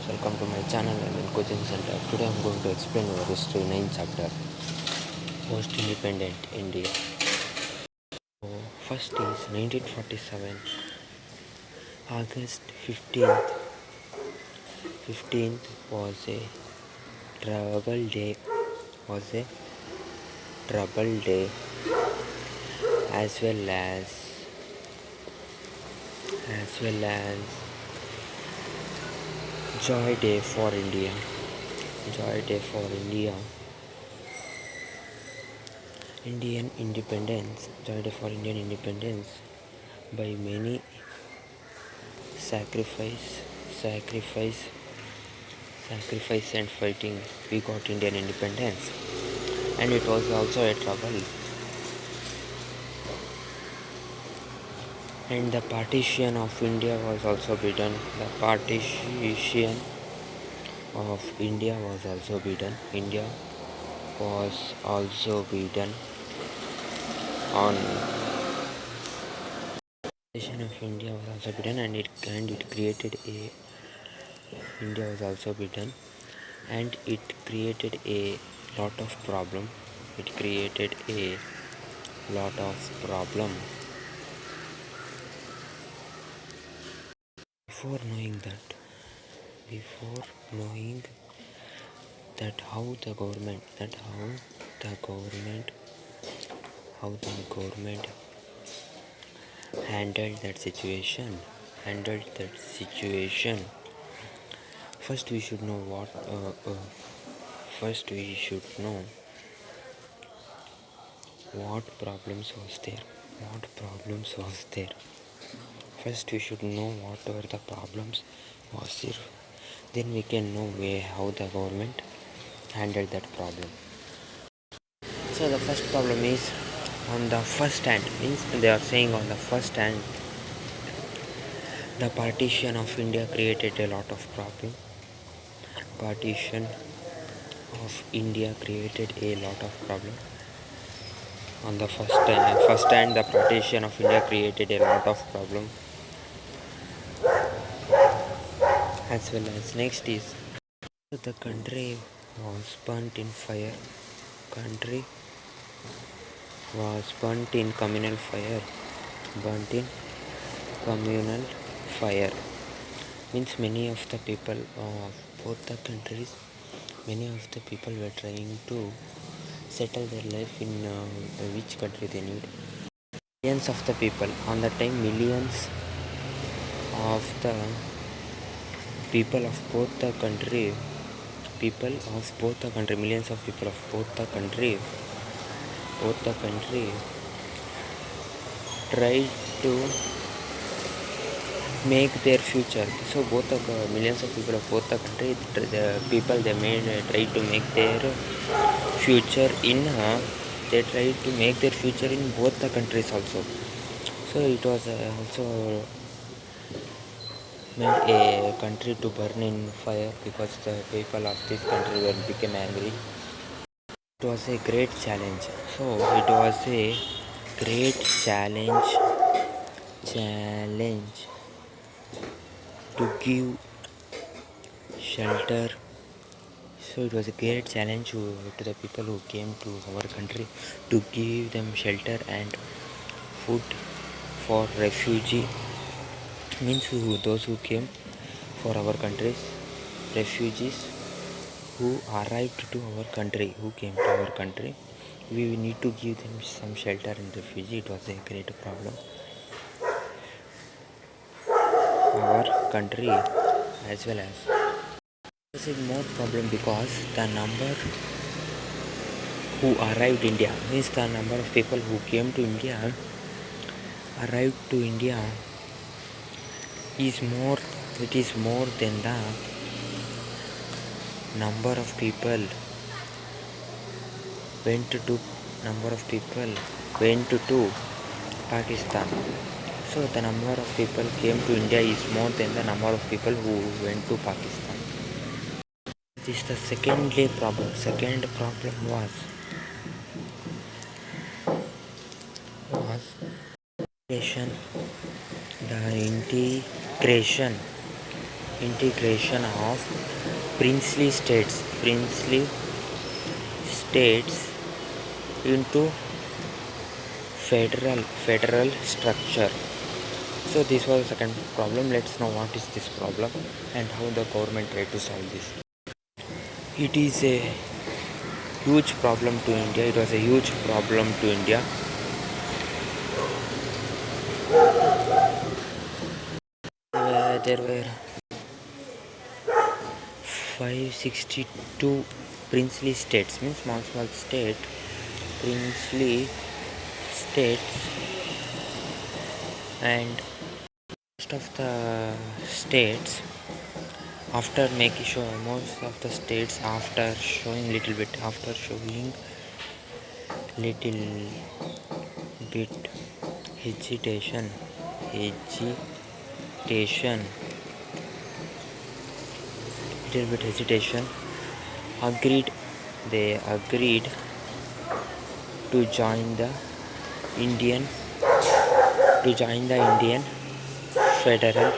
Welcome to my channel and in coaching center. Today I'm going to explain our history 9th chapter, post-independent India. So first is 1947, August 15th. 15th was a trouble day. Was a trouble day as well as joy day for India. Joy day for India. Indian independence. Joy day for Indian independence by many sacrifice sacrifice sacrifice and fighting we got Indian independence, and it was also a trouble, and the partition of India was also beaten. The partition of India was also beaten. India was also beaten on partition of India was also beaten, and it created a India was also beaten, and it created a lot of problem. It created a lot of problem. Before knowing that, before knowing that how the government, how the government handled that situation, first we should know first we should know what problems was there. First we should know whatever the problems was there. Then we can know how the government handled that problem. So the first problem is on the first hand, means they are saying on the first hand, the partition of India created a lot of problem. Partition of India created a lot of problem. On the first hand, the partition of India created a lot of problem. As well as next is the country was burnt in fire. Country was burnt in communal fire. Burnt in communal fire means many of the people of both the countries, many of the people were trying to settle their life in which country they need. Millions of the people on the time, millions of the people of both the country, millions of people of both the country tried to make their future. So both the millions of people of both the country, the people they made try to make their future in they tried to make their future in both the countries also. So it was also made a country to burn in fire because the people of this country were became angry. It was a great challenge. So it was a great challenge to give shelter. So it was a great challenge to the people who came to our country to give them shelter and food for refugee, means those who came for our countries, refugees who arrived to our country, who came to our country, we need to give them some shelter and refugee. It was a great problem. Our country as well as this is more problem because the number who arrived India, means the number of people who came to India, arrived to India is more, it is more than the number of people went to Pakistan. So the number of people came to India is more than the number of people who went to Pakistan. This is the second problem. Second problem was integration. The integration integration of princely states into federal structure. So this was the second problem. Let's know what is this problem and how the government tried to solve this. It is a huge problem to India. It was a huge problem to India. There were 562 princely states, means small state, princely states, and most of the states after making sure most of the states after showing little bit hesitation hesitation little bit hesitation agreed they agreed to join the Indian federal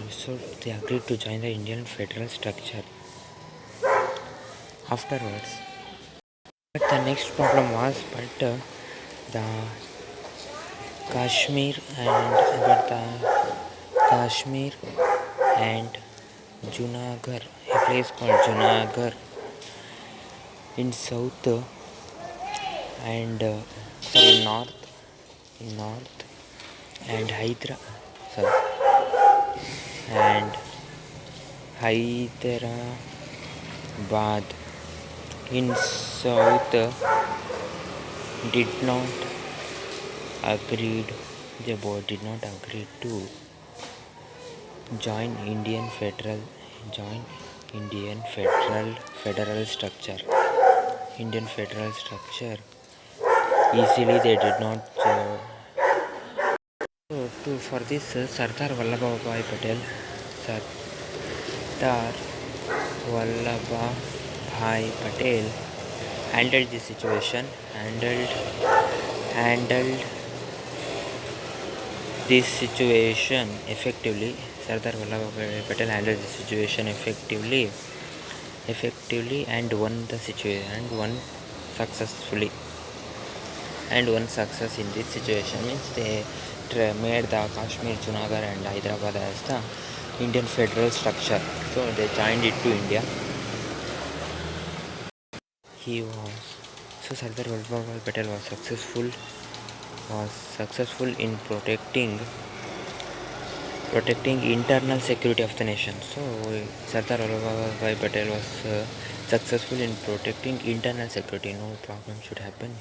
so they agreed to join the Indian federal structure afterwards. But the next problem was the Kashmir and Junagadh, a place called Junagadh in south and north and and Hyderabad in south did not agreed the board did not agree to join Indian federal structure. Indian federal structure easily they did not. For this Sardar Vallabhbhai Patel handled the situation handled this situation effectively. Sardar Vallabhbhai Patel handled the situation effectively and won the situation and won successfully and one success in this situation means they made the Kashmir, Junagadh and Hyderabad as the Indian federal structure. So they joined it to India. Sardar Vallabhbhai Patel was successful in protecting internal security of the nation. So Sardar Vallabhbhai Patel was successful in protecting internal security. No problem should happen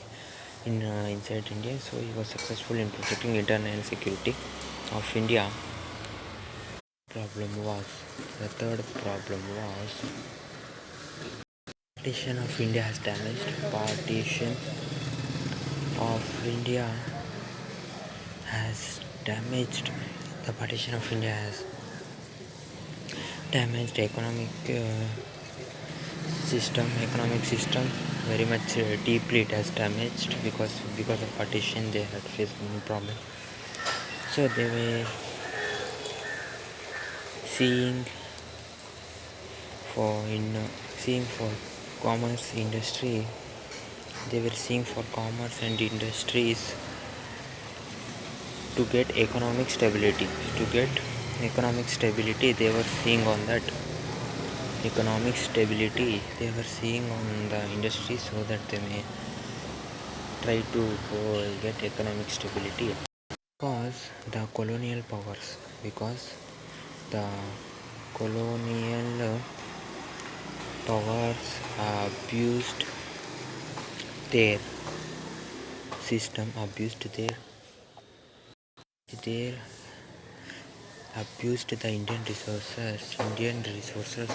inside India. So he was successful in protecting internal security of India. The third problem was partition of India has damaged. Partition of India has damaged. The partition of India has damaged economic system very much deeply. It has damaged because of partition they had faced many problems. So they were seeing for commerce industry. They were seeing for commerce and industries to get economic stability. They were seeing on that economic stability. They were seeing on the industry so that they may try to get economic stability. Because the colonial powers abused their system, abused the Indian resources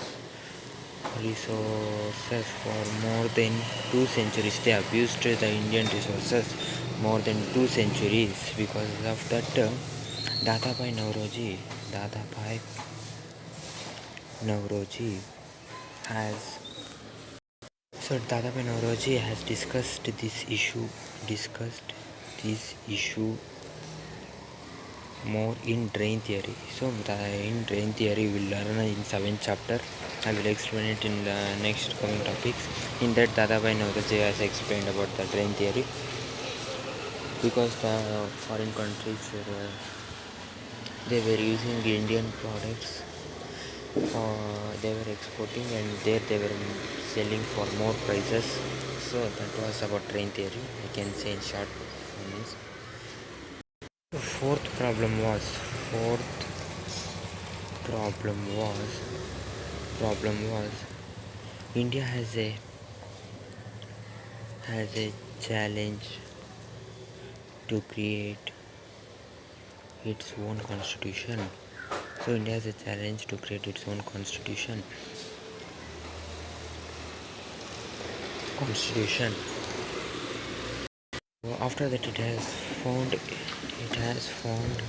for more than 2 centuries. They abused the Indian resources more than 2 centuries. Because of that, Dadabhai Nauroji has discussed this issue more in drain theory. So in drain theory we will learn in 7th chapter. I will explain it in the next coming topics. In that Dadabhai Naoroji has explained about the drain theory, because the foreign countries they were using Indian products, they were exporting, and there they were selling for more prices. So that was about drain theory, I can say in short means. Fourth problem was India has a challenge to create its own constitution. So India has a challenge to create its own constitution. After that, it has found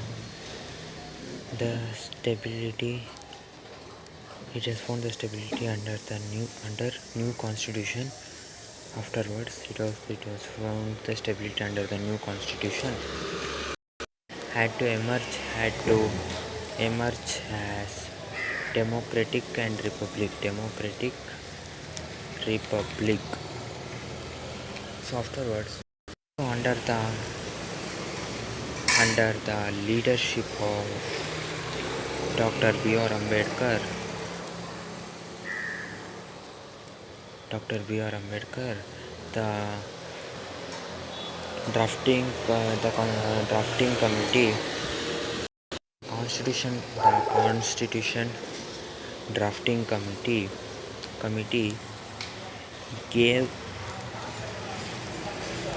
the stability. It has found the stability under new constitution. Afterwards, it was found the stability under the new constitution. Had to emerge as democratic and republic. So afterwards, under the leadership of Dr. B.R. Ambedkar, the drafting committee, constitution drafting committee gave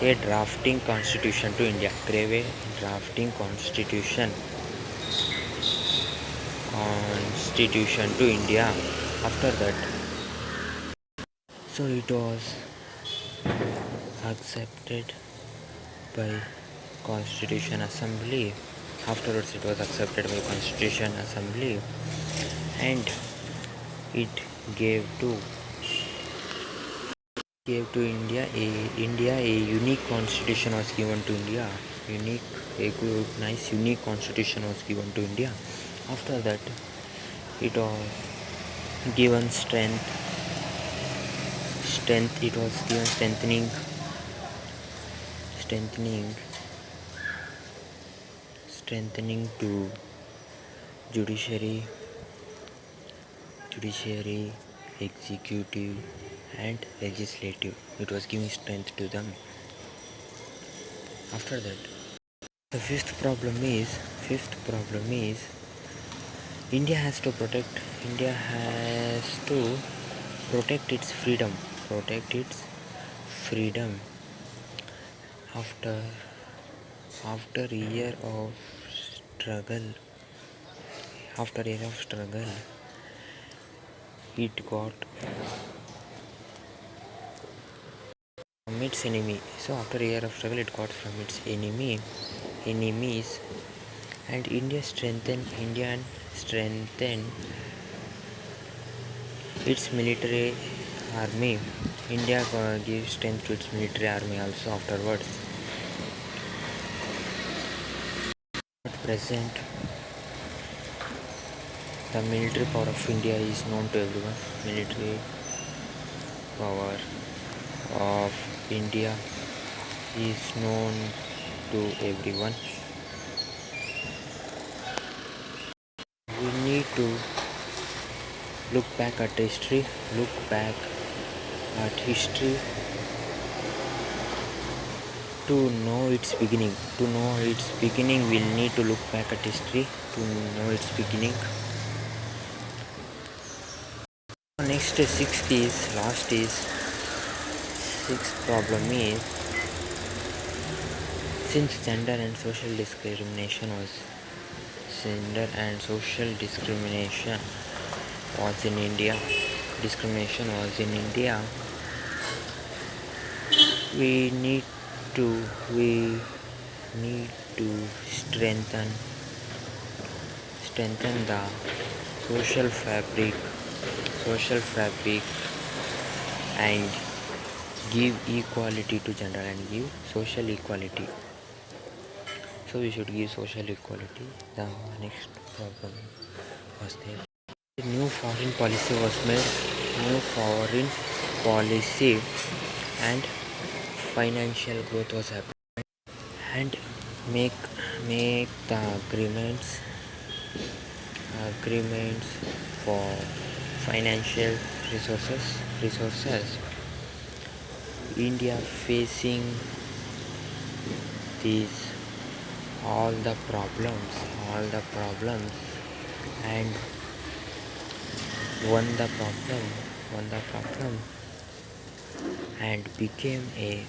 a drafting constitution to India. Gave a drafting constitution to India. After that, so it was accepted by Constitution Assembly. Afterwards, it was accepted by Constitution Assembly, and it gave to India a unique constitution was given to India. Unique constitution was given to India. After that, it was given strength. It was given strengthening to judiciary, executive, and legislative. It was giving strength to them. After that, the fifth problem is India has to protect its freedom. After a year of struggle, it got from its enemy. So after a year of struggle, it got from its enemies, and India strengthened its military army. India gives strength to its military army also afterwards. At present, the military power of India is known to everyone. Military power of India is known to everyone. We need to look back at history. To know its beginning. We'll need to look back at history to know its beginning. Next, sixth problem is, since gender and social discrimination was in India, we need to strengthen the social fabric and give equality to gender and give social equality. also we should give social equality. The next problem was there. A new foreign policy was made. New foreign policy and financial growth was happening, and make the agreements for financial resources. India facing these all the problems and won the problem and became a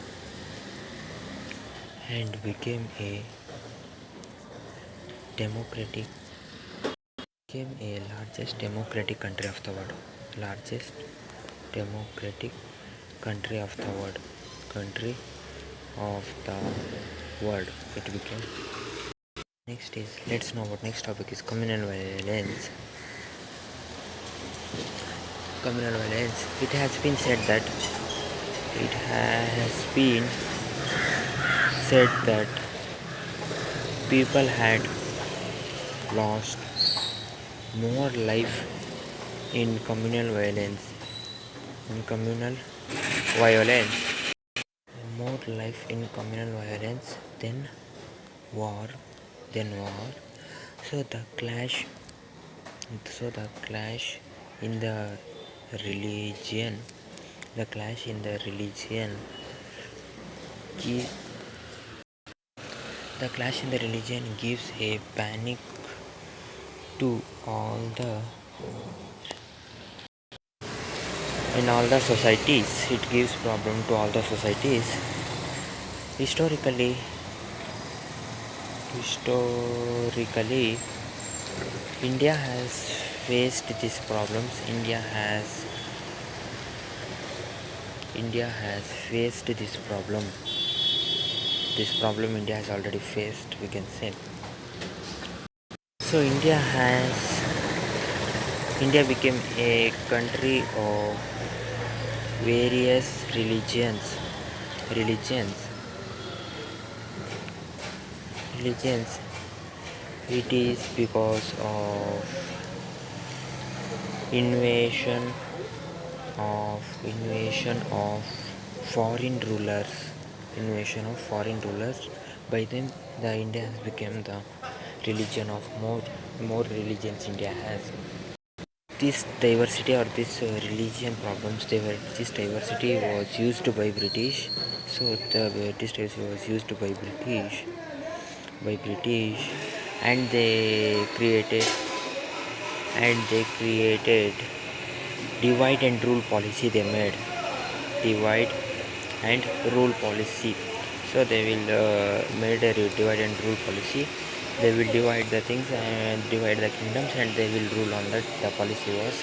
democratic became a largest democratic country of the world. Largest democratic country of the world. Country of the world. It became. Next is, let's know what next topic is communal violence. Communal violence. It has been said that people had lost more life in communal violence. In communal violence. More life in communal violence than war. So the clash in the religion gi- the clash in the religion gives a panic to all the in all the societies. It gives problem to all the societies. Historically, India has faced these problems. India has faced this problem. This problem India has already faced, we can say. So India became a country of various religions. It is because of invasion of foreign rulers. By then the India has become the religion of more religions India has. This diversity or this religion problems, this diversity was used by British. So this diversity was used by British, and they created divide and rule policy. They made divide and rule policy. So they will made a divide and rule policy. They will divide the things and divide the kingdoms, and they will rule on that. The policy was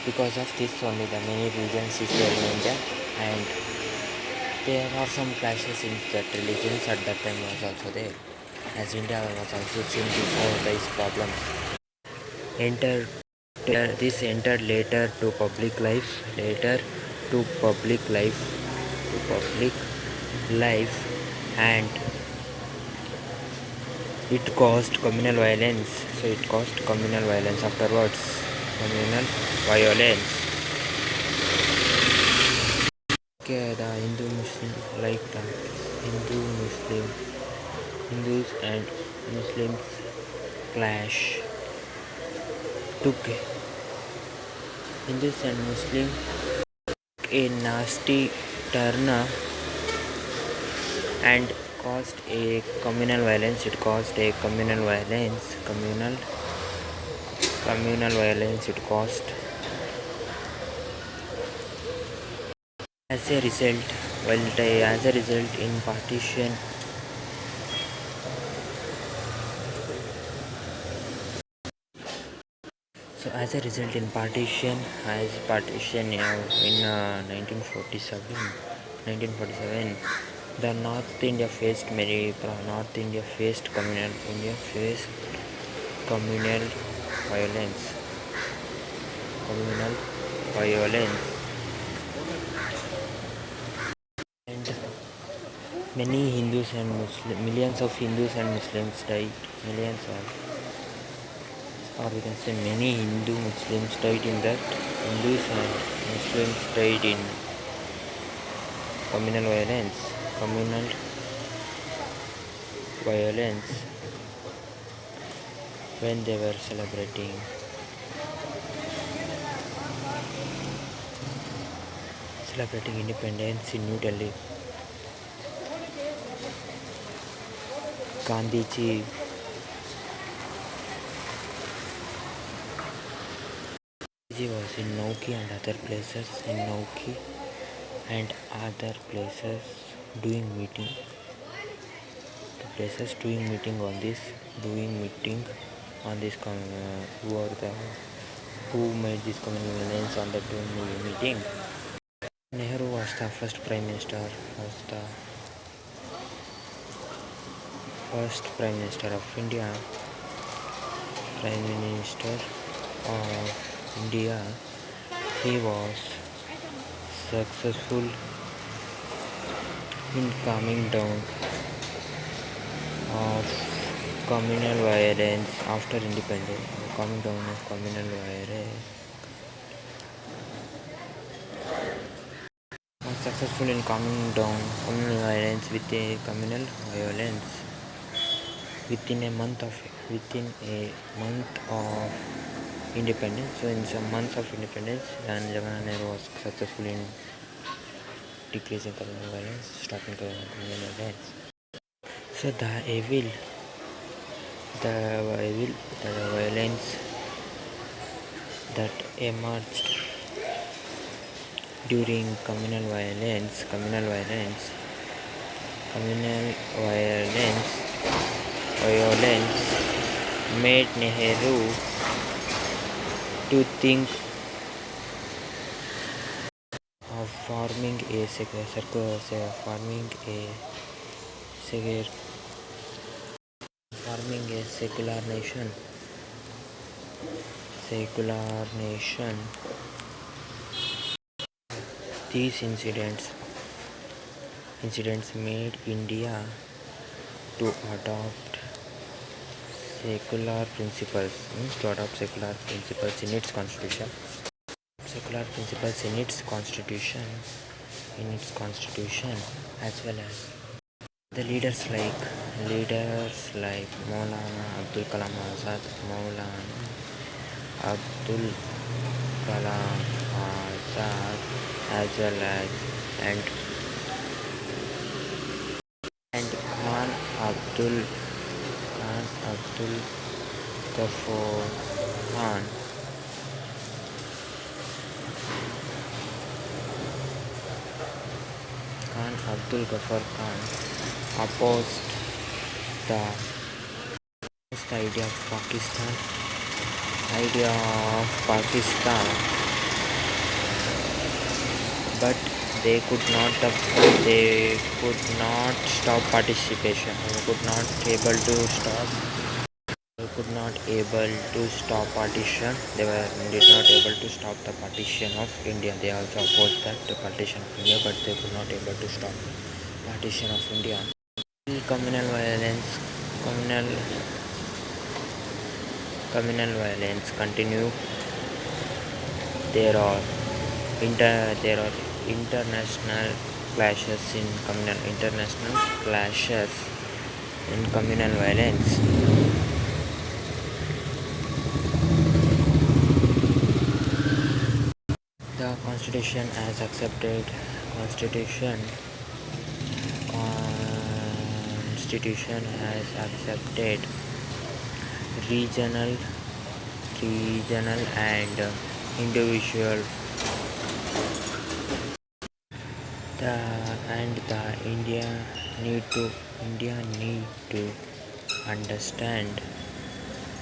because of this only the many regions is there in India, and there are some clashes in that religions at that time was also there, as India was also seen before these problems. This entered later to public life, and it caused communal violence. So it caused communal violence afterwards. Communal violence. Okay, the Hindus and Muslims clash. Took Hindus and Muslims a nasty turn and caused a communal violence. It caused a communal violence. Communal violence. It caused. As a result, in partition. So as a result in partition in 1947, the North India faced communal violence. And many Hindus and millions of Hindus and Muslims died. Millions of, or we can say many Hindu Muslims died in that. Hindus and Muslims died in communal violence. Communal violence when they were celebrating independence in New Delhi. Gandhiji was in Nauki and other places doing meeting. Who made this communal on that meeting. Nehru was the first prime minister of India. Prime Minister of India. He was successful in calming down of communal violence after independence. Calming down of communal violence. Was successful in calming down communal violence within a month of independence. So in some months of independence, Jawaharlal Nehru was successful in decreasing communal violence, stopping communal violence. So the violence that emerged during communal violence made Nehru to think of forming a secular nation. These incidents made India to adopt secular principles in its constitution. As well as the leaders like Maulana Abdul Kalam Azad, as well as and Khan Abdul Ghaffar Khan. Abdul Ghaffar Khan opposed the idea of Pakistan, but they could not stop participation. They could not able to stop partition. They did not able to stop the partition of India. They also opposed that the partition of India, but they could not able to stop partition of India. Communal violence continue. There are international clashes in communal violence. The Constitution has accepted regional and individual the India need to understand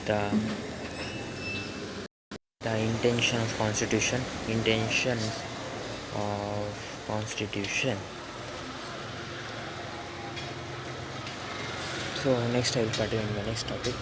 the intentions of Constitution. So next I will continue in the next topic.